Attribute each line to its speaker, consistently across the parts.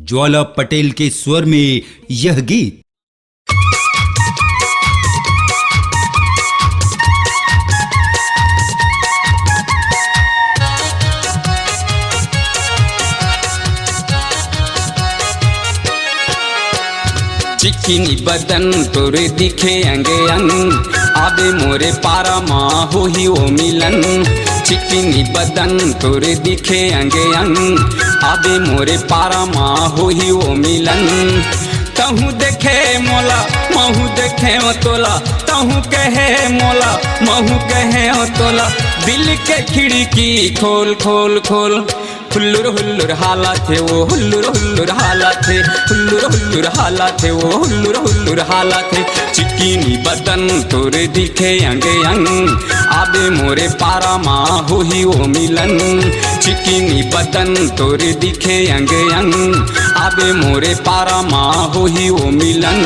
Speaker 1: ज्वाला पटेल के स्वर में यह गीत।
Speaker 2: चिकनी बदन तोरे दिखे अंगे अंग, आबे मोरे पारा माँ हो ही वो मिलन। चिकनी बदन तोरे दिखे अंगे अंग, आबे मोरे पारा माँ हो ही वो मिलन। तहु देखे मोला महू देखे ओ तोला, तहु कहे मोला महू कहे ओ तोला। दिल के खिड़की खोल खोल खोल, हुल्लुर हुल्लुर हालात थे वो, हुल्लुर हुल्लुर हालात थे, हुल्लुर हुल्लुर हालात थे वो, हुल्लुर हुल्लुर हालात थे। चिकनी बदन तोरे दिखे अंगे अंग, आबे मोरे पारा माँ हो ही वो मिलन। चिकनी बदन तोरे दिखे अंगे अंग, आबे मोरे पारा माँ हो ही वो मिलन।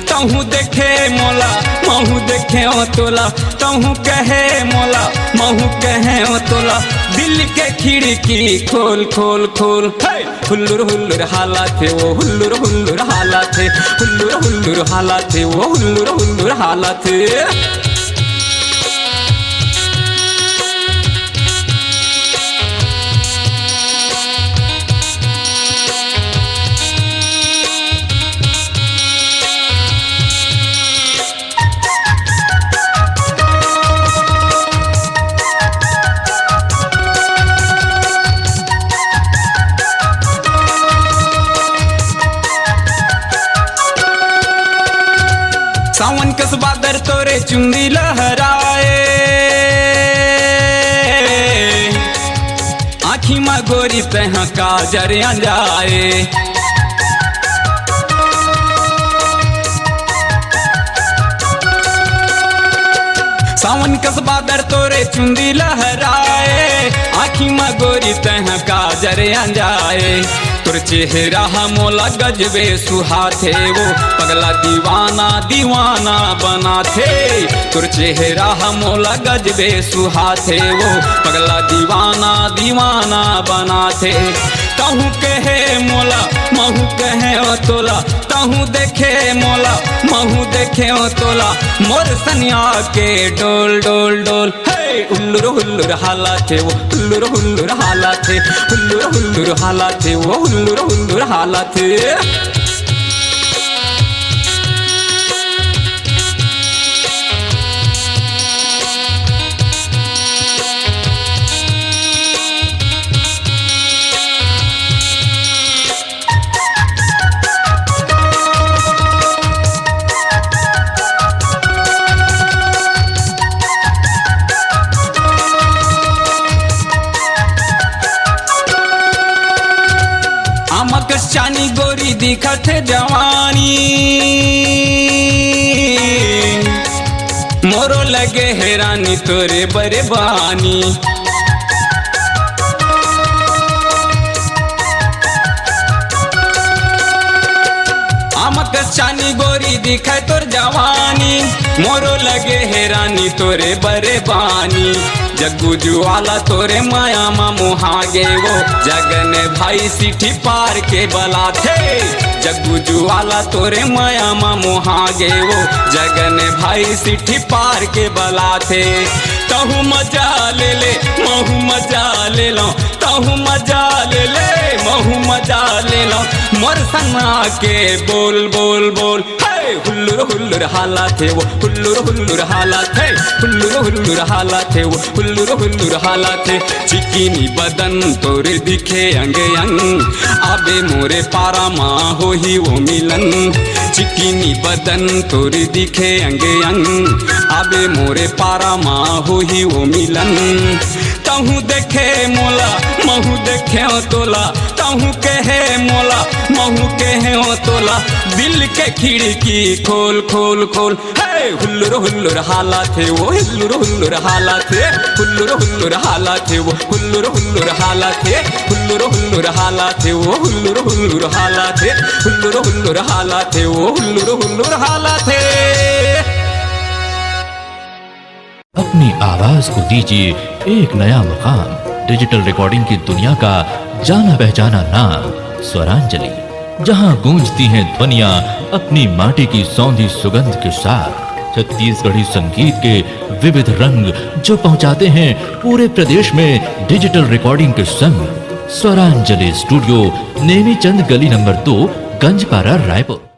Speaker 2: तहु देखे मोला महू देखे ओ तोला, तहु कहे मोला महू कहे ओ तोला। दिल के खिड़की खोल खोल खोल, हुल्लुर हुल्लुर हालात थे वो, हुल्लुर हुल्लुर हालात थे, हुल्लुर हुल्लुर हालात थे वो, हुल्लुर हुल्लुर हालात थे। सावन कस बादर तोरे चुंदी लहराए, आँखी में गोरी तह काजर जाए। सावन कस बादर तोरे चुंदी लहराए, आँखी में गोरी तह काजर जाए। तोर चेहरा मोला गजबे सुहाथे वो, पगला दीवाना दीवाना बना थे। तोर चेहरा मोला गजबे सुहाथे वो, पगला दीवाना दीवाना बना थे। तहु कहे मोला महू कहे ओ तोला, तहु देखे मोला महू देखे ओ तोला। मोर सनिया के डोल डोल डोल, हुल्लुर हुल्लुर हालात थे वो, हुल्लुर हुल्लुर हालात थे, हुल्लुर हुल्लुर हालात थे वो, हुल्लुर हुल्लुर हालात थे। चानी गोरी दिखत जवानी, मोरो लगे हैरानी तोरे बरे बानी। आमक चानी गोरी दिखे तोर जवानी, मोरो लगे हैरानी तोरे बरे बानी। जग्गू जुआला तोरे माया मामू हागे वो, जगन भाई सिटी पार के बला थे। जग्गू जुआला तोरे माया मामू हागे वो, जगन भाई सिटी पार के बला थे। तहु मजा ले ले महू मजा ले लो, तहु मजा ले ले महू मजा ले लो। मोर सन्ना के बोल बोल बोल, हुल्लुर हुल्लुर हालात थे वो, हुल्लुर हुल्लुर हालात थे, हुल्लुर हुल्लुर हालात थे वो, हुल्लुर हुल्लुर हालात थे। चिकनी बदन तोरे दिखे अंगे अंग, आबे मोरे पारा माँ हो ही वो मिलन। चिकनी बदन तोरे दिखे अंगे अंग, आबे मोरे पारा माँ हो ही वो मिलन। तहु देखे मोला महू देखे ओ तोला, तहु कहे मोला महू कहे ओ तोला। दिल के खिड़की खोल खोल खोल, हुल्लुर हुल्लुर हालात थे वो, हुल्लुर हुल्लुर हालात थे, हुल्लुर हुल्लुर हालात थे वो, हुल्लुर हुल्लुर हालात थे, हुल्लुर हुल्लुर हालात थे वो, हुल्लुर हुल्लुर हालात थे, हुल्लुर हुल्लुर हालात थे वो, हुल्लुर हुल्लुर हालात थे।
Speaker 3: अपनी आवाज को दीजिए एक नया मुकाम। डिजिटल रिकॉर्डिंग की दुनिया का जाना पहचाना नाम स्वरांजलि, जहां गूंजती हैं ध्वनियां अपनी माटी की सौंधी सुगंध के साथ। छत्तीसगढ़ी संगीत के विविध रंग जो पहुंचाते हैं पूरे प्रदेश में डिजिटल रिकॉर्डिंग के संग। स्वरांजलि स्टूडियो, नेमी चंद गली नंबर 2, गंजपारा, रायपुर।